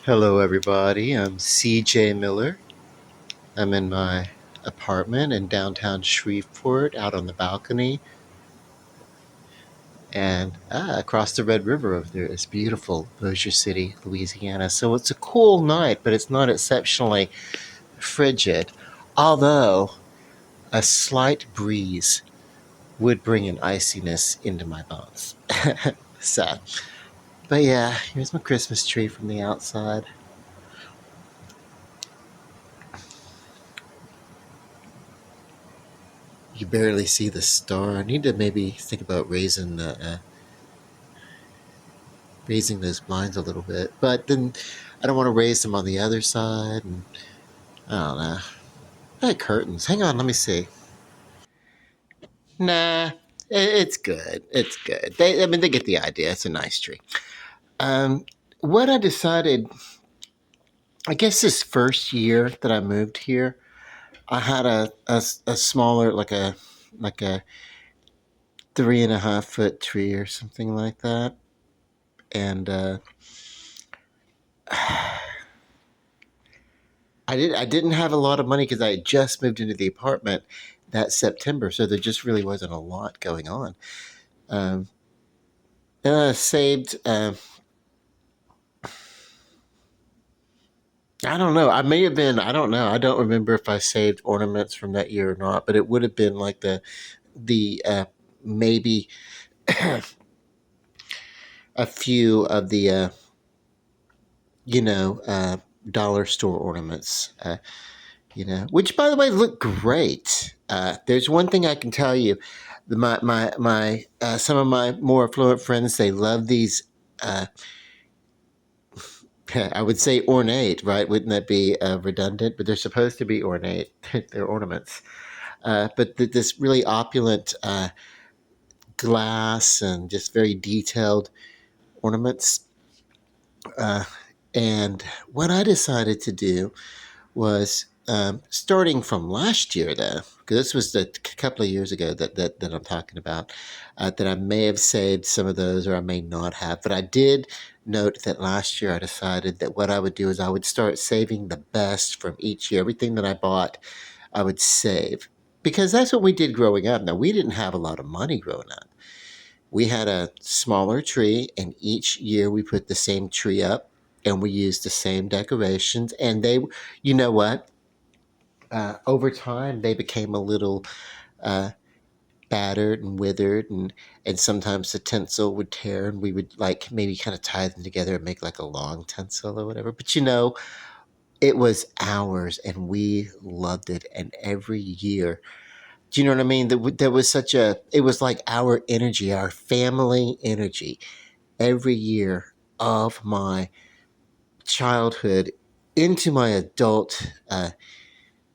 Hello, everybody. I'm CJ Miller. I'm in my apartment in downtown Shreveport out on the balcony. And across the Red River over there is beautiful Bossier City, Louisiana. So it's a cool night, but it's not exceptionally frigid. Although a slight breeze would bring an iciness into my bones. So, but yeah, here's my Christmas tree from the outside. You barely see the star. I need to maybe think about raising those blinds a little bit, but then I don't want to raise them on the other side, and I don't know. I like curtains. Hang on, let me see. Nah, it's good. It's good. They get the idea. It's a nice tree. Um, what I decided, I guess this first year that I moved here, I had a smaller, like a 3.5 foot tree or something like that, and I didn't have a lot of money because I had just moved into the apartment that September, so there just really wasn't a lot going on. Um, and I saved. I don't know. I may have been. I don't know. I don't remember if I saved ornaments from that year or not, but it would have been like the maybe a few of the you know dollar store ornaments. Which by the way look great. There's one thing I can tell you: my some of my more affluent friends, they love these. Uh, I would say ornate, right? Wouldn't that be redundant? But they're supposed to be ornate. They're ornaments. But this really opulent glass and just very detailed ornaments. Uh, and what I decided to do was starting from last year, though, because this was a couple of years ago that I'm talking about, that I may have saved some of those or I may not have. But I did note that last year I decided that what I would do is I would start saving the best from each year. Everything that I bought, I would save. Because that's what we did growing up. Now, we didn't have a lot of money growing up. We had a smaller tree, and each year we put the same tree up and we used the same decorations. And you know what? Over time, they became a little uh, battered and withered, and sometimes the tinsel would tear, and we would like maybe kind of tie them together and make like a long tinsel or whatever. But it was ours, and we loved it. And every year, do you know what I mean? There was it was like our energy, our family energy. Every year of my childhood into my adult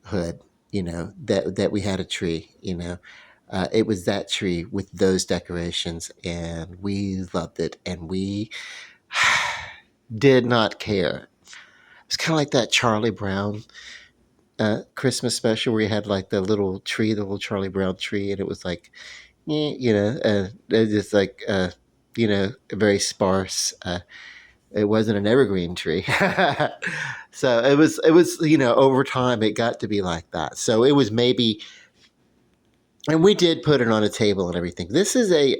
hood, that we had a tree, it was that tree with those decorations, and we loved it, and we did not care. It's kind of like that Charlie Brown Christmas special where you had like the little Charlie Brown tree, and it was like, it's just like, very sparse. It wasn't an evergreen tree. So it was, over time it got to be like that. So it was maybe, and we did put it on a table and everything. This is a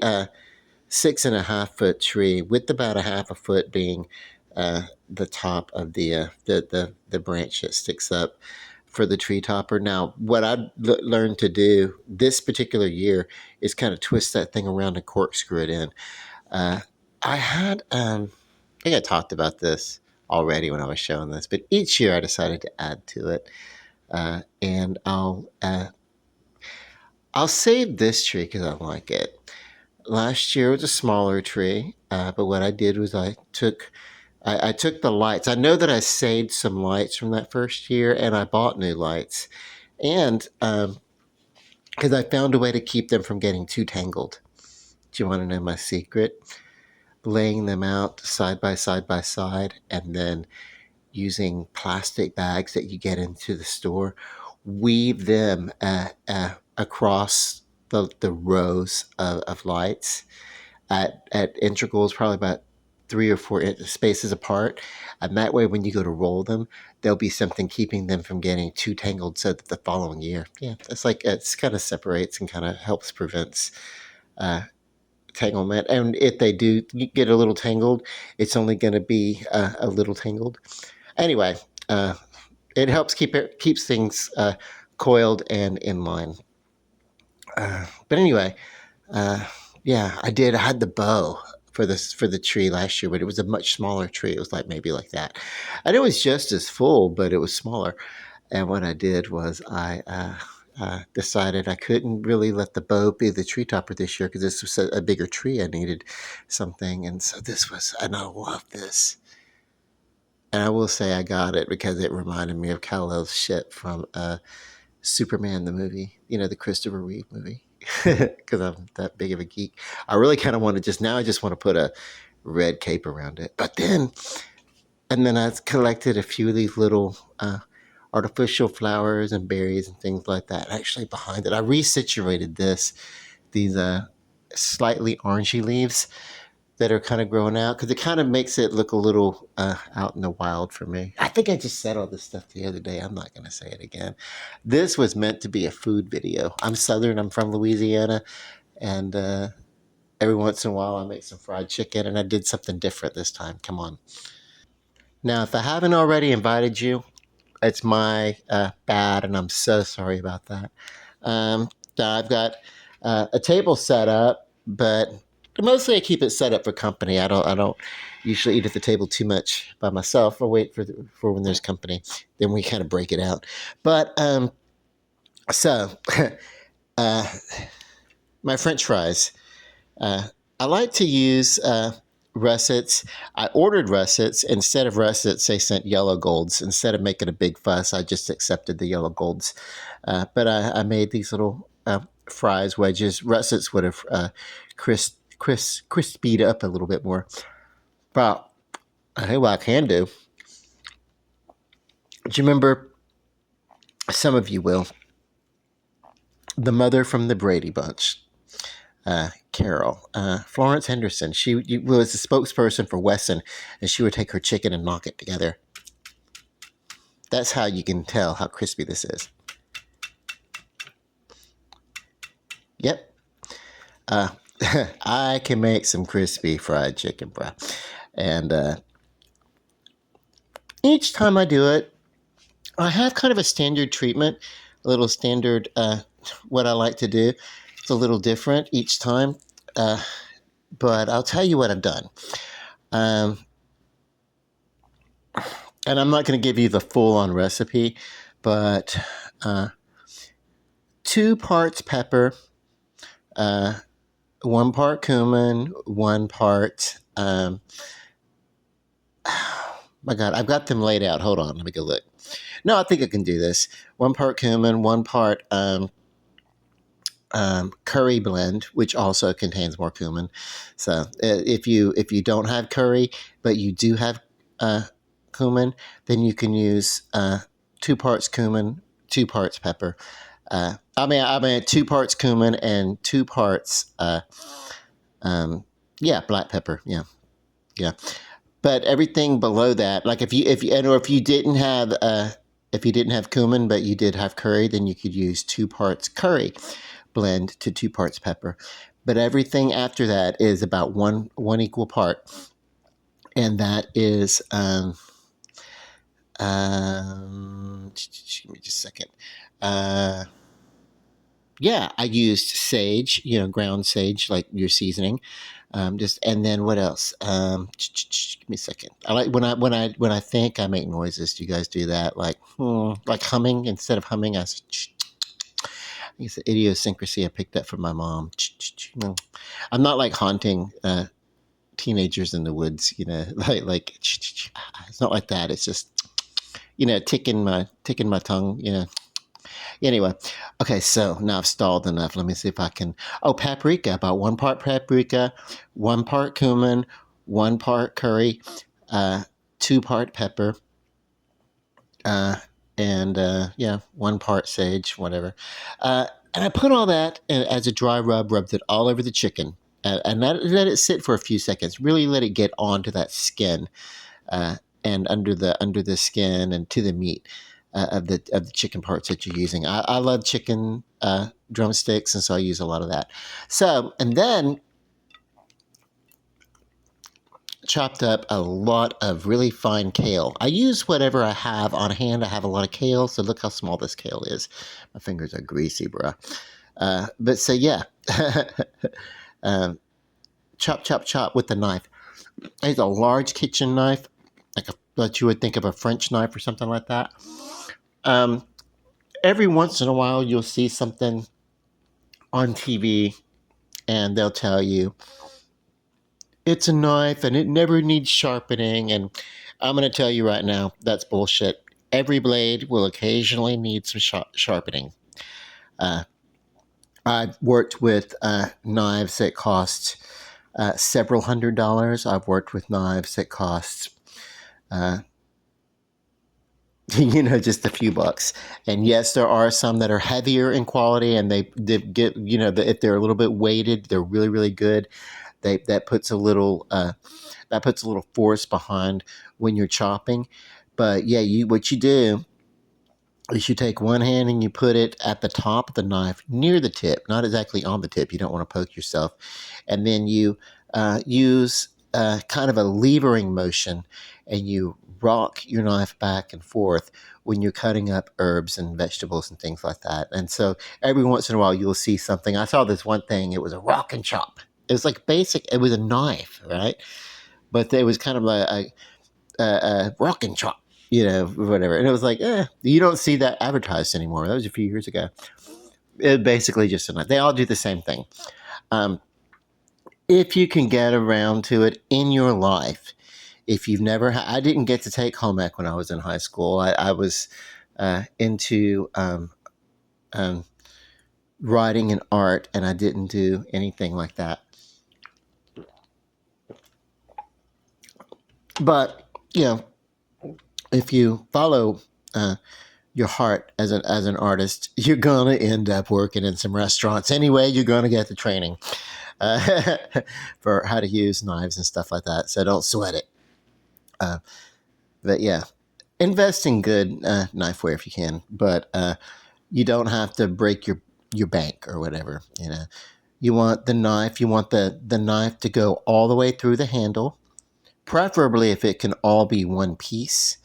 6.5 foot tree with about a half a foot being the top of the branch that sticks up for the tree topper. Now, what learned to do this particular year is kind of twist that thing around and corkscrew it in. Uh, I had, I think I talked about this already when I was showing this, but each year I decided to add to it, and I'll save this tree because I like it. Last year was a smaller tree, but what I did was I took the lights. I know that I saved some lights from that first year, and I bought new lights, and because I found a way to keep them from getting too tangled. Do you want to know my secret? Laying them out side by side, and then using plastic bags that you get into the store, weave them across the rows of lights at integrals, probably about 3 or 4 spaces apart. And that way, when you go to roll them, there'll be something keeping them from getting too tangled so that the following year, yeah, it's like it's kind of separates and kind of helps prevents uh, tanglement. And if they do get a little tangled, it's only going to be a little tangled. Anyway, uh, it helps keeps things coiled and in line. But anyway, uh, yeah, I did. I had the bow for the tree last year, but it was a much smaller tree. It was like maybe like that, and it was just as full, but it was smaller. And what I did was I decided I couldn't really let the bow be the tree topper this year because this was a bigger tree. I needed something, and so this was, and I love this. And I will say I got it because it reminded me of Kal-El's shit from Superman the movie, the Christopher Reeve movie. Because I'm that big of a geek. I really kind of want to just now. I just want to put a red cape around it. And then I collected a few of these little artificial flowers and berries and things like that. Actually, behind it, I resituated these slightly orangey leaves that are kind of growing out because it kind of makes it look a little out in the wild for me. I think I just said all this stuff the other day. I'm not going to say it again. This was meant to be a food video. I'm Southern. I'm from Louisiana, and every once in a while I make some fried chicken, and I did something different this time. Come on. Now, if I haven't already invited you, it's my bad, and I'm so sorry about that. Um, I've got a table set up, but mostly I keep it set up for company. I don't usually eat at the table too much by myself. I wait for when there's company, then we kind of break it out. But so uh, my French fries. Uh, I like to use russets. I ordered russets. Instead of russets, they sent yellow golds. Instead of making a big fuss, I just accepted the yellow golds. But I made these little fries wedges. Russets would have crispied up a little bit more. But hey, what I can do. Do you remember? Some of you will. The mother from the Brady Bunch. Carol, Florence Henderson. She was the spokesperson for Wesson, and she would take her chicken and knock it together. That's how you can tell how crispy this is. Yep. Uh, I can make some crispy fried chicken, bro. And each time I do it, I have kind of a standard treatment, a little standard what I like to do. It's a little different each time. But I'll tell you what I've done. Um, and I'm not going to give you the full-on recipe, but 2 parts pepper, 1 part cumin, 1 part. My God, I've got them laid out. Hold on, let me go look. No, I think I can do this. 1 part cumin, 1 part curry blend, which also contains more cumin. So if you don't have curry, but you do have cumin, then you can use 2 parts cumin, 2 parts pepper. I mean 2 parts cumin and 2 parts black pepper. Yeah. But everything below that, like if you didn't have cumin but you did have curry, then you could use 2 parts curry blend to 2 parts pepper. But everything after that is about one equal part, and that is give me just a second. I used sage, ground sage, like your seasoning. And then what else? Give me a second. I like when I think, I make noises. Do you guys do that? Like humming instead of humming. It's an idiosyncrasy I picked up from my mom. I'm not like haunting teenagers in the woods, like it's not like that. It's just ticking my tongue. Anyway, okay, so now I've stalled enough. Let me see if I can. Oh, paprika, about 1 part paprika, 1 part cumin, 1 part curry, 2 part pepper, and 1 part sage, whatever. And I put all that as a dry rubbed it all over the chicken and let it sit for a few seconds. Really let it get onto that skin, uh, and under the skin and to the meat of the chicken parts that you're using. I love chicken drumsticks, and so I use a lot of that. So, and then chopped up a lot of really fine kale. I use whatever I have on hand. I have a lot of kale, so look how small this kale is. My fingers are greasy, bruh. But so yeah, um, chop, chop, chop with the knife. It's a large kitchen knife, like what you would think of a French knife or something like that. Um, every once in a while, you'll see something on TV, and they'll tell you it's a knife and it never needs sharpening. And I'm going to tell you right now, that's bullshit. Every blade will occasionally need some sharpening. Uh, I've worked with knives that cost several $100s. I've worked with knives that cost, uh, just a few bucks. And yes, there are some that are heavier in quality, and they get, if they're a little bit weighted, they're really, really good. That puts a little force behind when you're chopping. But yeah, what you do is you take one hand and you put it at the top of the knife near the tip, not exactly on the tip. You don't want to poke yourself. And then you use kind of a levering motion, and you rock your knife back and forth when you're cutting up herbs and vegetables and things like that. And so every once in a while you'll see something. I saw this one thing. It was a rock and chop. It was like basic. It was a knife, right? But it was kind of like a rock and chop, whatever. And it was like, you don't see that advertised anymore. That was a few years ago. It basically just a knife. They all do the same thing. Um, if you can get around to it in your life, if you've never, I didn't get to take home ec when I was in high school. I was into writing and art, and I didn't do anything like that. But if you follow your heart as an artist, you're gonna end up working in some restaurants anyway. You're gonna get the training for how to use knives and stuff like that. So don't sweat it. But yeah, invest in good knifeware if you can. But you don't have to break your bank or whatever. You want the knife. You want the knife to go all the way through the handle. Preferably if it can all be one piece.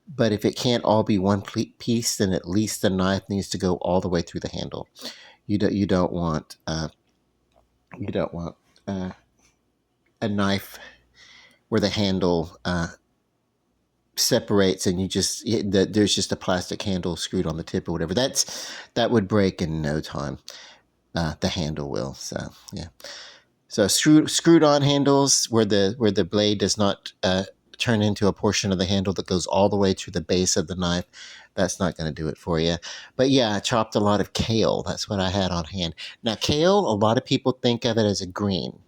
But if it can't all be one piece, then at least the knife needs to go all the way through the handle. You don't want a knife where the handle separates and there's just a plastic handle screwed on the tip or whatever. That would break in no time. The handle will. So yeah. So screwed on handles where the blade does not turn into a portion of the handle that goes all the way to the base of the knife. That's not going to do it for you. But yeah, I chopped a lot of kale. That's what I had on hand. Now, kale, a lot of people think of it as a green.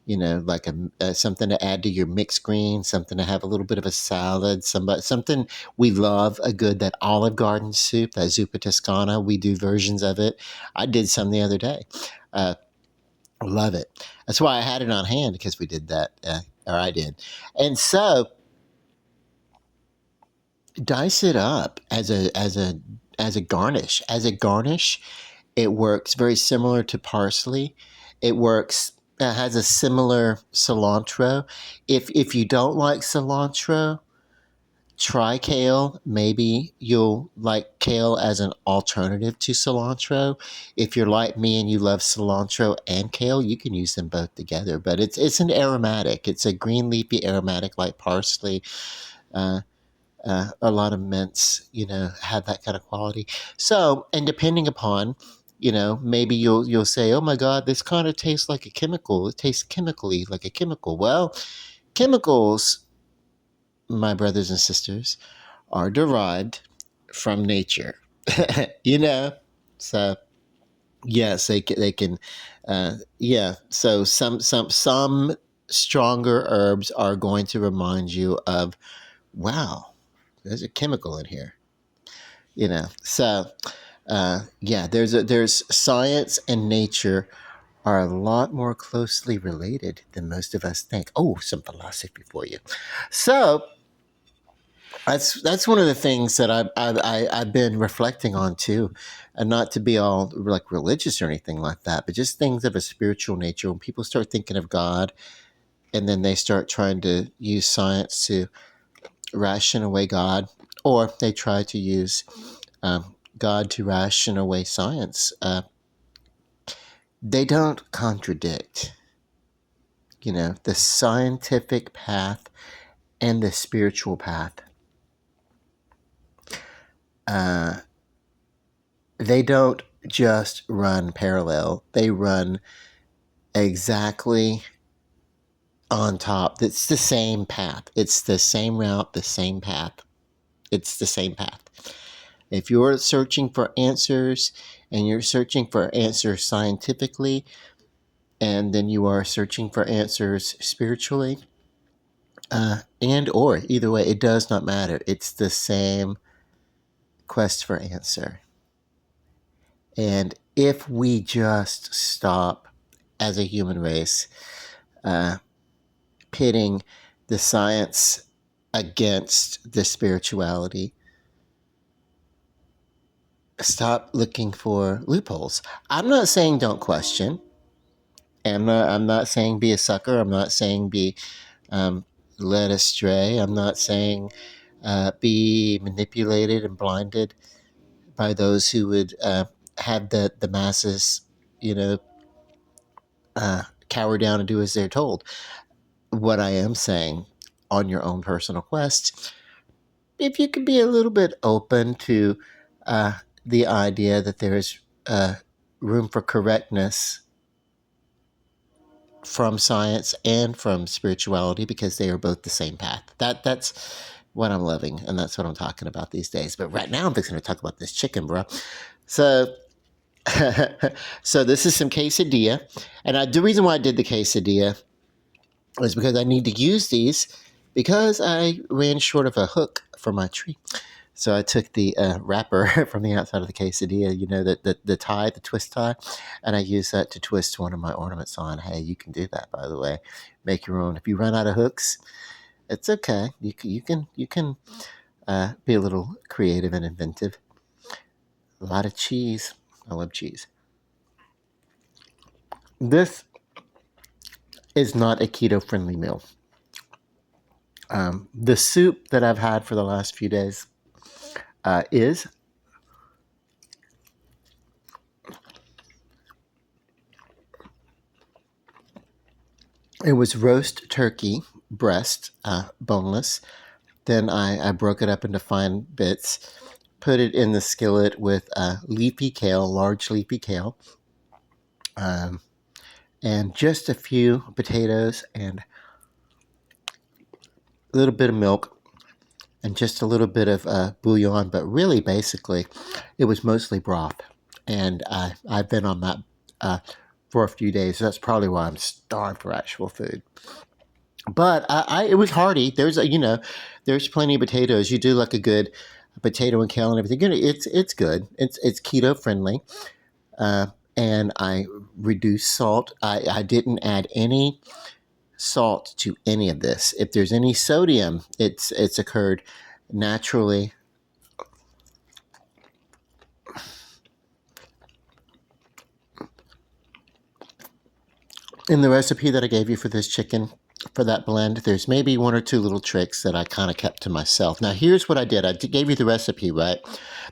Like something to add to your mixed green, something to have a little bit of a salad, something we love, that Olive Garden soup, that zuppa toscana. We do versions of it. I did some the other day. Love it. That's why I had it on hand, because we did that, or I did. And so dice it up as a garnish. As a garnish, it works very similar to parsley. It works. Has a similar cilantro. If you don't like cilantro, try kale. Maybe you'll like kale as an alternative to cilantro. If you're like me and you love cilantro and kale, you can use them both together. But it's an aromatic. It's a green leafy aromatic like parsley. A lot of mints, have that kind of quality. So, and depending upon, maybe you'll say, oh my God, this kind of tastes like a chemical. It tastes chemically like a chemical. Well, chemicals, my brothers and sisters, are derived from nature. you know, so yes, they can. Yeah, so some stronger herbs are going to remind you of, wow, there's a chemical in here. So yeah, there's science and nature are a lot more closely related than most of us think. Oh, some philosophy for you. So that's one of the things that I've been reflecting on too, and not to be all like religious or anything like that, but just things of a spiritual nature. When people start thinking of God, and then they start trying to use science to ration away God, or they try to use God to ration away science. They don't contradict, the scientific path and the spiritual path. They don't just run parallel, they run exactly on top. It's the same path. It's the same route, the same path. It's the same path. If you're searching for answers and you're searching for answers scientifically, and then you are searching for answers spiritually, and or either way, it does not matter. It's the same quest for answer. And if we just stop as a human race pitting the science against the spirituality, stop looking for loopholes. I'm not saying don't question. I'm not saying be a sucker. I'm not saying be led astray. I'm not saying be manipulated and blinded by those who would have the masses, cower down and do as they're told. What I am saying, on your own personal quest, if you could be a little bit open to the idea that there is room for correctness from science and from spirituality, because they are both the same path. That's what I'm loving, and that's what I'm talking about these days. But right now, I'm just going to talk about this chicken, bro. So, so this is some quesadilla, and the reason why I did the quesadilla is because I need to use these because I ran short of a hook for my tree. So I took the wrapper from the outside of the quesadilla, the tie, the twist tie, and I used that to twist one of my ornaments on. Hey, you can do that, by the way. Make your own. If you run out of hooks, it's okay. You can be a little creative and inventive. A lot of cheese. I love cheese. This is not a keto-friendly meal. The soup that I've had for the last few days is it was roast turkey breast, boneless. Then I broke it up into fine bits, put it in the skillet with leafy kale, large leafy kale, and just a few potatoes and a little bit of milk and just a little bit of bouillon. But really, basically, it was mostly broth. And I've been on that for a few days. So that's probably why I'm starved for actual food. But it was hearty. There's plenty of potatoes. You do like a good potato and kale and everything. It's good. It's keto friendly. And I reduced salt. I didn't add any salt to any of this. If there's any sodium, it's occurred naturally. In the recipe that I gave you for this chicken, for that blend, there's maybe one or two little tricks that I kind of kept to myself. Now, here's what I did. I gave you the recipe, right?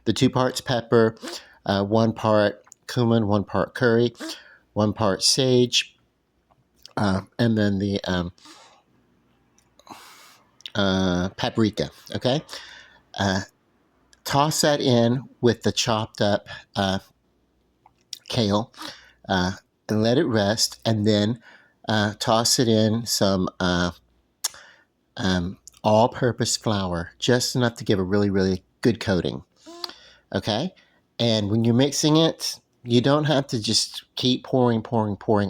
The 2 parts pepper, 1 part cumin, 1 part curry, 1 part sage, and then the paprika, okay? Toss that in with the chopped up kale, and let it rest, and then toss it in some all-purpose flour, just enough to give a really, really good coating. Okay? And when you're mixing it, you don't have to just keep pouring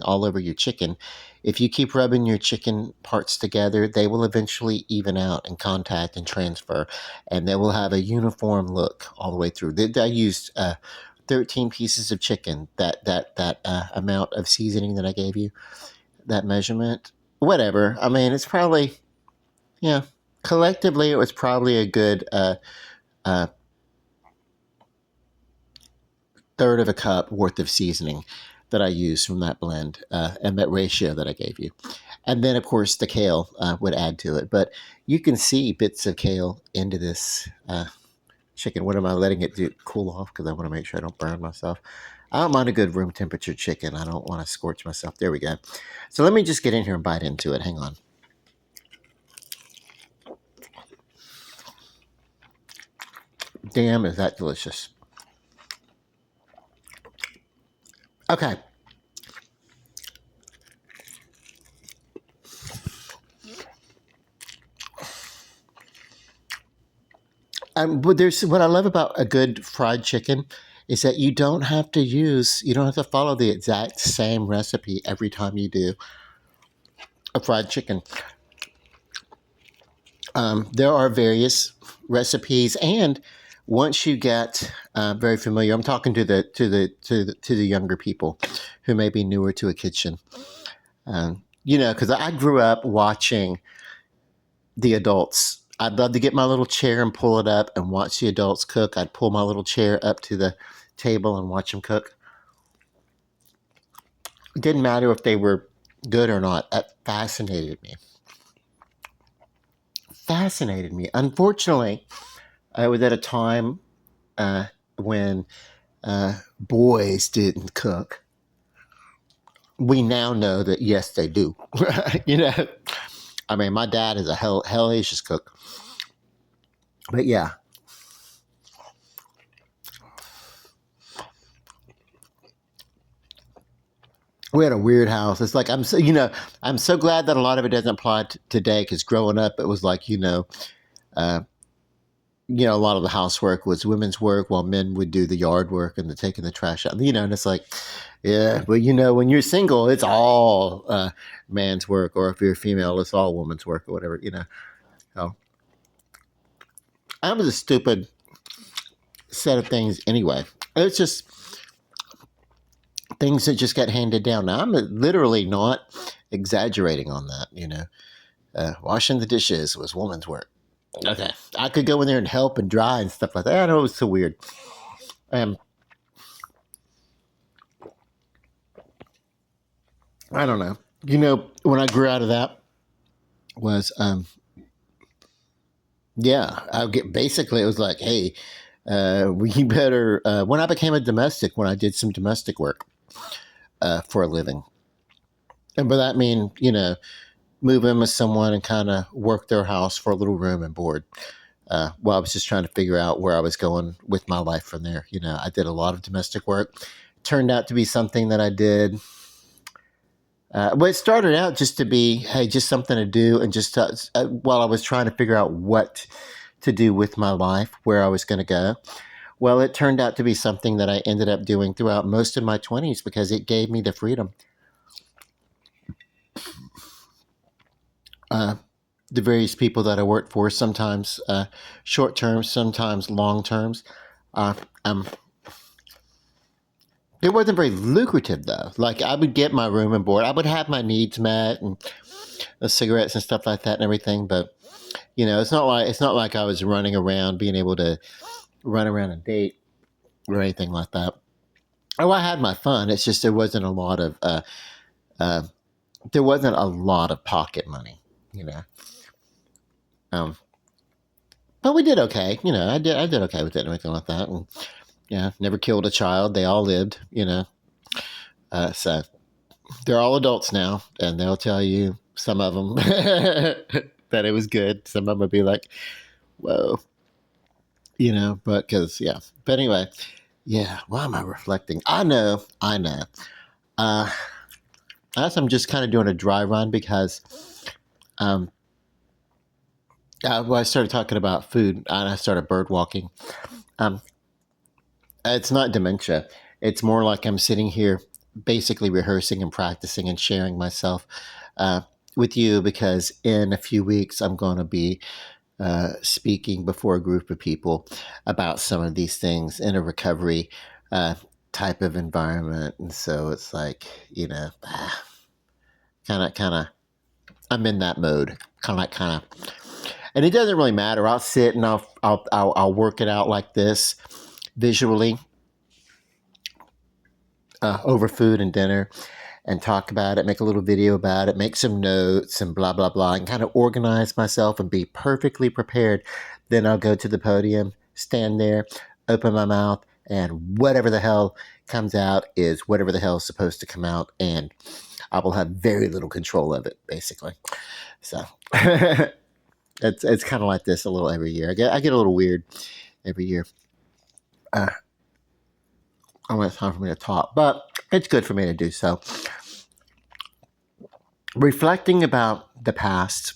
all over your chicken. If you keep rubbing your chicken parts together, they will eventually even out and contact and transfer, and they will have a uniform look all the way through. I used 13 pieces of chicken, that amount of seasoning that I gave you, that measurement, whatever. I mean, it's probably, yeah, collectively, it was probably a good uh, third of a cup worth of seasoning that I used from that blend and that ratio that I gave you. And then, of course, the kale would add to it. But you can see bits of kale into this chicken. What am I letting it cool off? Because I want to make sure I don't burn myself. I don't mind a good room temperature chicken. I don't want to scorch myself. There we go. So let me just get in here and bite into it. Hang on. Damn, is that delicious. Okay. But there's what I love about a good fried chicken is that you don't have to follow the exact same recipe every time you do a fried chicken. There are various recipes, and once you get very familiar, I'm talking to the younger people who may be newer to a kitchen. Because I grew up watching the adults. I'd love to get my little chair and pull it up and watch the adults cook. I'd pull my little chair up to the table and watch them cook. It didn't matter if they were good or not. That fascinated me. Unfortunately, I was at a time when boys didn't cook. We now know that yes, they do. I mean, my dad is a hellacious cook. But yeah. We had a weird house. It's like I'm so glad that a lot of it doesn't apply today because growing up it was like uh, a lot of the housework was women's work while men would do the yard work and the taking the trash out. And it's like, yeah, but when you're single, it's all man's work, or if you're female, it's all woman's work or whatever. So that was a stupid set of things anyway. It's just things that just got handed down. Now, I'm literally not exaggerating on that. Washing the dishes was woman's work. Okay, I could go in there and help and dry and stuff like that. I know it was so weird. I don't know. When I grew out of that was, yeah, I get basically it was like, hey, we better. When I became a domestic, when I did some domestic work for a living, and by that I mean, move in with someone and kind of work their house for a little room and board. Well, I was just trying to figure out where I was going with my life from there. I did a lot of domestic work. Turned out to be something that I did. Well, it started out just to be, hey, just something to do, and just while I was trying to figure out what to do with my life, where I was going to go. Well, it turned out to be something that I ended up doing throughout most of my 20s because it gave me the freedom. The various people that I worked for, sometimes short terms, sometimes long terms. It wasn't very lucrative though. Like I would get my room and board, I would have my needs met and cigarettes and stuff like that and everything. But it's not like I was running around being able to run around and date or anything like that. Oh, I had my fun. It's just there wasn't a lot of pocket money. But we did okay. I did okay with it and everything like that. And never killed a child. They all lived. So they're all adults now, and they'll tell you, some of them, that it was good. Some of them would be like, whoa, but because, yeah. But anyway, yeah, why am I reflecting? I know. As I'm just kind of doing a dry run because I started talking about food and I started bird walking. It's not dementia. It's more like I'm sitting here basically rehearsing and practicing and sharing myself with you because in a few weeks I'm going to be speaking before a group of people about some of these things in a recovery uh, type of environment, and so it's like kind of I'm in that mode, kind of, and it doesn't really matter. I'll sit and I'll work it out like this visually over food and dinner, and talk about it, make a little video about it, make some notes and blah, blah, blah, and kind of organize myself and be perfectly prepared. Then I'll go to the podium, stand there, open my mouth, and whatever the hell comes out is whatever the hell is supposed to come out. And I will have very little control of it, basically. So it's kind of like this a little every year. I get a little weird every year. When it's time for me to talk, but it's good for me to do so. Reflecting about the past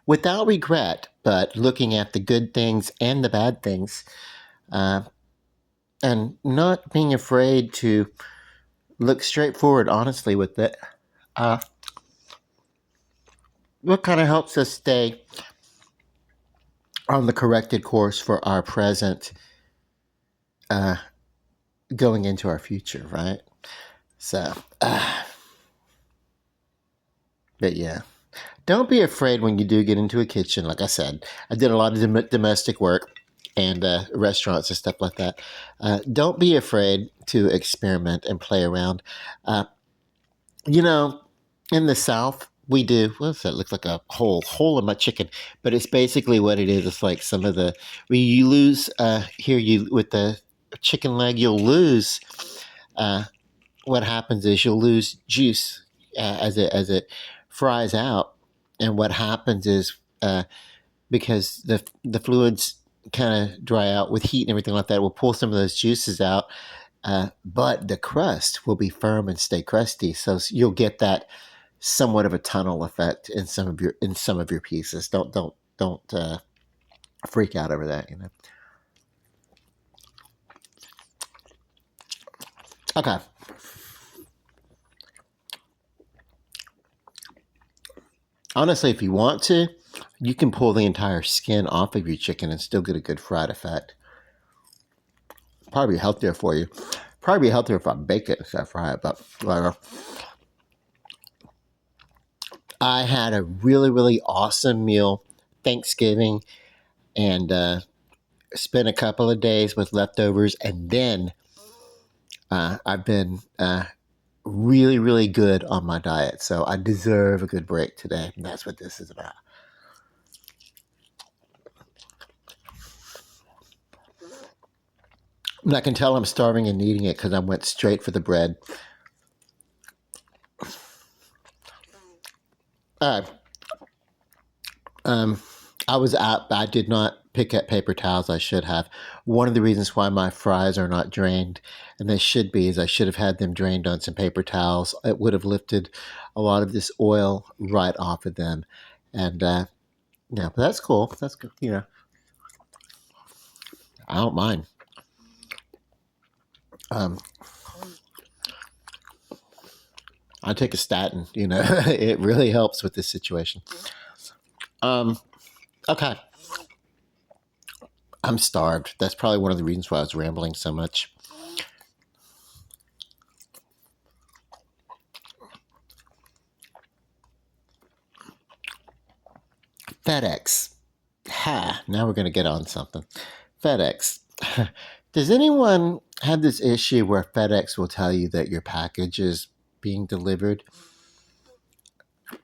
without regret, but looking at the good things and the bad things, and not being afraid to look straightforward, honestly, with it. What kind of helps us stay on the corrected course for our present, going into our future, right? So, but yeah. Don't be afraid when you do get into a kitchen. Like I said, I did a lot of domestic work and restaurants and stuff like that. Don't be afraid to experiment and play around. Uh, you know, in the South, we do. What's that? Looks like a hole in my chicken, but it's basically what it is. It's like some of the when you lose here you with the chicken leg, you'll lose. What happens is you'll lose juice as it fries out, and what happens is because the fluids kind of dry out with heat and everything like that, it will pull some of those juices out, but the crust will be firm and stay crusty, so you'll get that somewhat of a tunnel effect in some of your pieces. Don't freak out over that. Okay. Honestly, if you want to, you can pull the entire skin off of your chicken and still get a good fried effect. Probably healthier for you. Probably healthier if I bake it instead of fry it, but whatever. I had a really, really awesome meal Thanksgiving, and spent a couple of days with leftovers, and then I've been really, really good on my diet. So I deserve a good break today. And that's what this is about. And I can tell I'm starving and eating it because I went straight for the bread. All right. I was out. I did not pick up paper towels. I should have. One of the reasons why my fries are not drained, and they should be, is I should have had them drained on some paper towels. It would have lifted a lot of this oil right off of them. And yeah, but that's cool. That's good. I don't mind. I take a statin. It really helps with this situation. Okay. I'm starved. That's probably one of the reasons why I was rambling so much. FedEx. Ha, now we're going to get on something. FedEx. Does anyone have this issue where FedEx will tell you that your package is being delivered,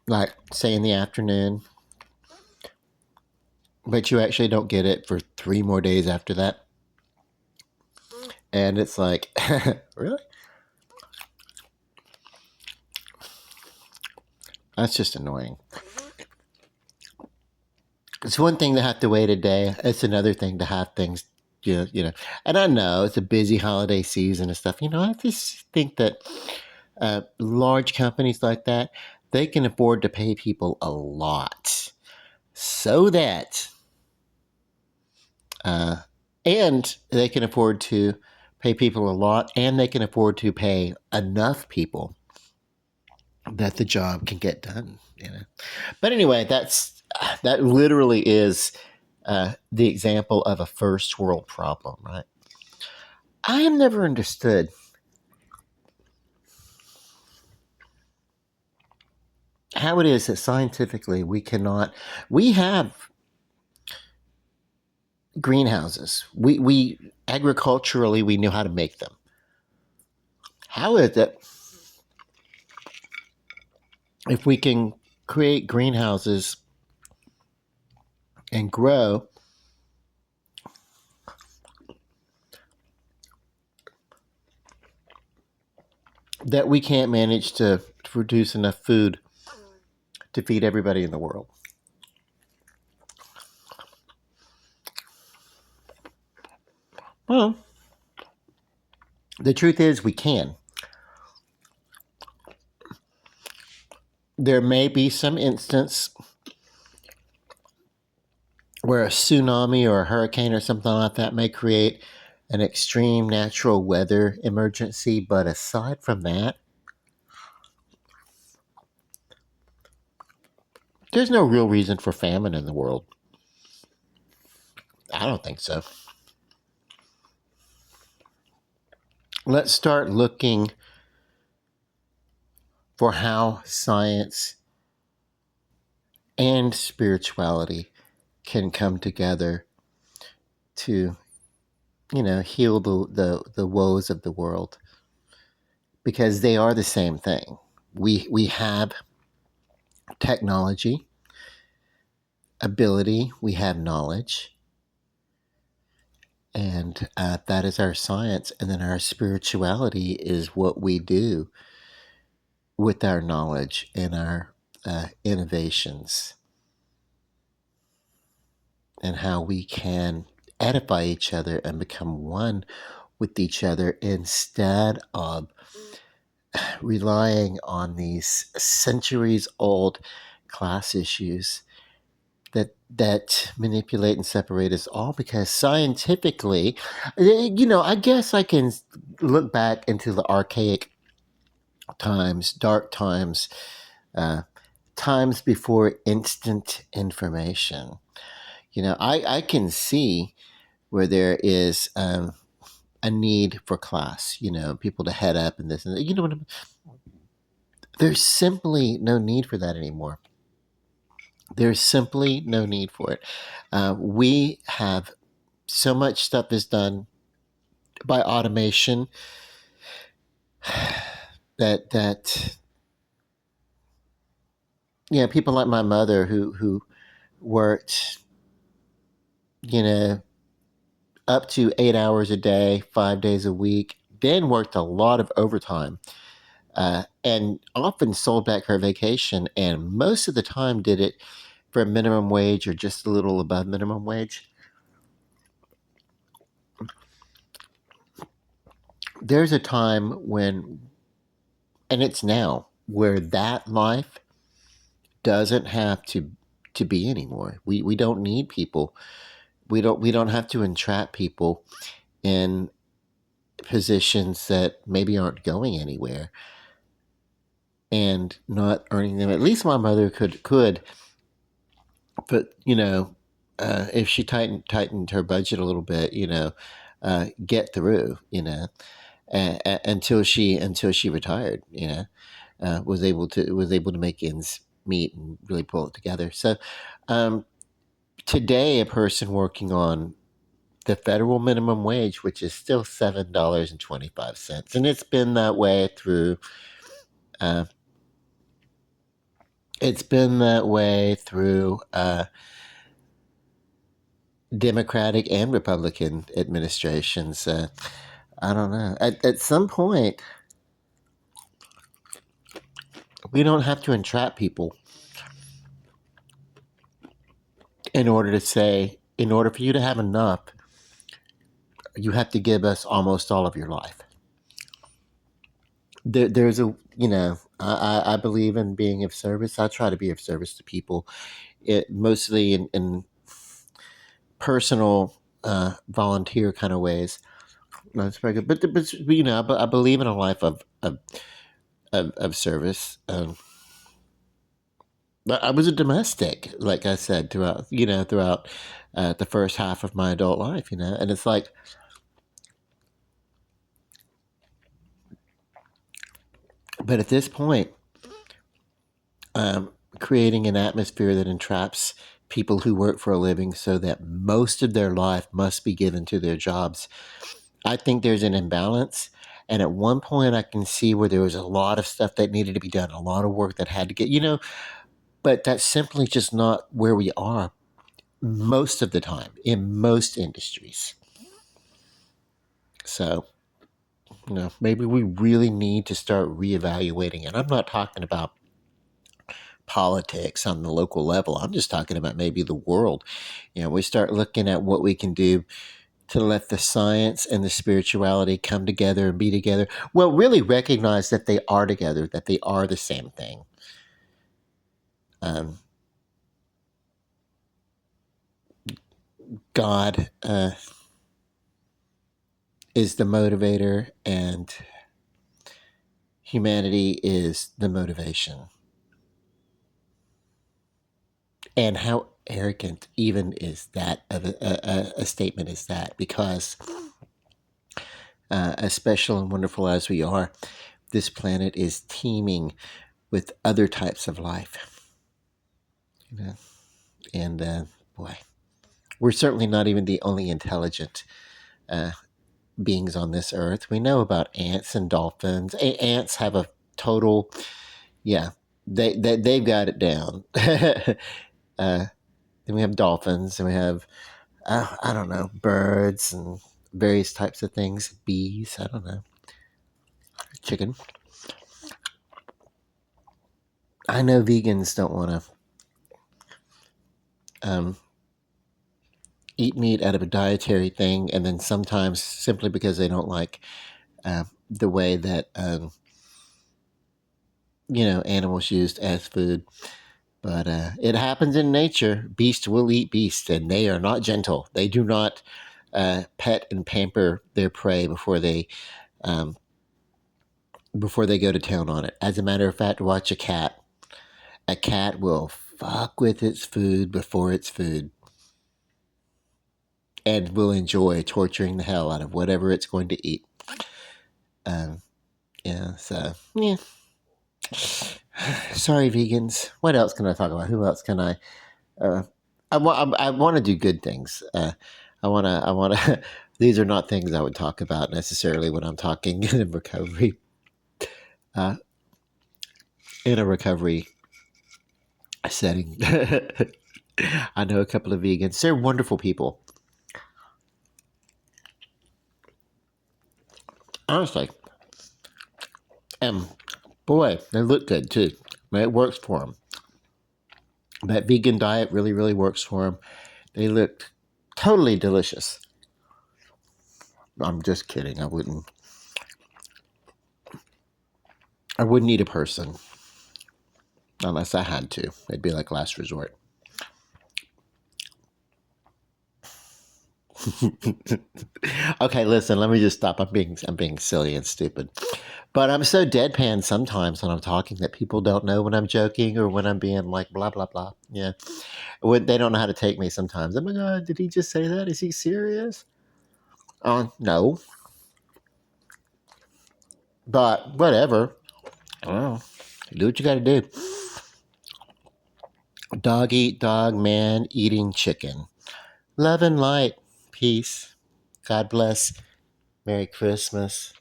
like, say, in the afternoon, but you actually don't get it for 3 more days after that? And it's like, really? That's just annoying. It's one thing to have to wait a day. It's another thing to have things, And I know it's a busy holiday season and stuff. I just think that large companies like that, they can afford to pay people a lot, so that, and they can afford to pay people a lot, and they can afford to pay enough people that the job can get done. But anyway, that literally is the example of a first world problem, right? I have never understood how it is that scientifically we have greenhouses. We agriculturally we knew how to make them. How is it if we can create greenhouses and grow that we can't manage to produce enough food to feed everybody in the world? Well, the truth is we can. There may be some instance where a tsunami or a hurricane or something like that may create an extreme natural weather emergency, but aside from that, there's no real reason for famine in the world. I don't think so. Let's start looking for how science and spirituality can come together to, heal the woes of the world, because they are the same thing. We have technology, ability, we have knowledge, and that is our science. And then our spirituality is what we do with our knowledge and our innovations, and how we can edify each other and become one with each other instead of relying on these centuries old class issues that manipulate and separate us all. Because scientifically, I guess I can look back into the archaic times, dark times, uh, times before instant information. I can see where there is a need for class, people to head up and this and that. There's simply no need for that anymore. There's simply no need for it. We have so much stuff is done by automation that people like my mother who worked, you know, up to 8 hours a day, 5 days a week, then worked a lot of overtime, and often sold back her vacation, and most of the time did it for minimum wage or just a little above minimum wage. There's a time when, and it's now, where that life doesn't have to be anymore. We don't need people. We don't have to entrap people in positions that maybe aren't going anywhere and not earning them. At least my mother could, but if she tightened her budget a little bit, get through, until she retired, was able to make ends meet and really pull it together. So um, today, a person working on the federal minimum wage, which is still $7.25, and it's been that way through. Uh, it's been that way through Democratic and Republican administrations. I don't know. At some point, we don't have to entrap people in order for you to have enough, you have to give us almost all of your life. There's I believe in being of service. I try to be of service to people, mostly in personal, volunteer kind of ways. That's very good. But I believe in a life of service. But I was a domestic, like I said, throughout the first half of my adult life, and it's like But at this point, creating an atmosphere that entraps people who work for a living so that most of their life must be given to their jobs, I think there's an imbalance. And at one point, I can see where there was a lot of stuff that needed to be done, a lot of work that had to get, but that's simply just not where we are most of the time in most industries. So, maybe we really need to start reevaluating. And I'm not talking about politics on the local level. I'm just talking about maybe the world. We start looking at what we can do to let the science and the spirituality come together and be together. Well, really recognize that they are together, that they are the same thing. Um, God is the motivator, and humanity is the motivation. And how arrogant even is that of a statement is that? Because as special and wonderful as we are, this planet is teeming with other types of life. And boy, we're certainly not even the only intelligent uh, beings on this earth. We know about ants and dolphins. Ants have a total, yeah, they've got it down. Then we have dolphins, and we have I don't know, birds and various types of things, bees. I don't know, chicken. I know vegans don't want to eat meat out of a dietary thing, and then sometimes simply because they don't like the way that animals used as food. But it happens in nature. Beast will eat beast, and they are not gentle. They do not pet and pamper their prey um, before they go to town on it. As a matter of fact, watch a cat. A cat will fuck with its food before its food, and will enjoy torturing the hell out of whatever it's going to eat. Um, yeah, so yeah. Sorry, vegans. What else can I talk about? Who else can I? Uh, I want to do good things. I want to. These are not things I would talk about necessarily when I'm talking in recovery. Uh, in a recovery setting, I know a couple of vegans. They're wonderful people. Honestly, and boy, they look good too. It works for them. That vegan diet really, really works for them. They look totally delicious. I'm just kidding. I wouldn't. I wouldn't eat a person unless I had to. It'd be like last resort. Okay, listen. Let me just stop. I'm being silly and stupid. But I'm so deadpan sometimes when I'm talking that people don't know when I'm joking or when I'm being like blah blah blah. Yeah, when they don't know how to take me sometimes. Oh my god, did he just say that? Is he serious? No. But whatever. Well, do what you got to do. Dog eat dog, man eating chicken. Love and light. Peace. God bless. Merry Christmas.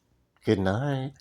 Good night.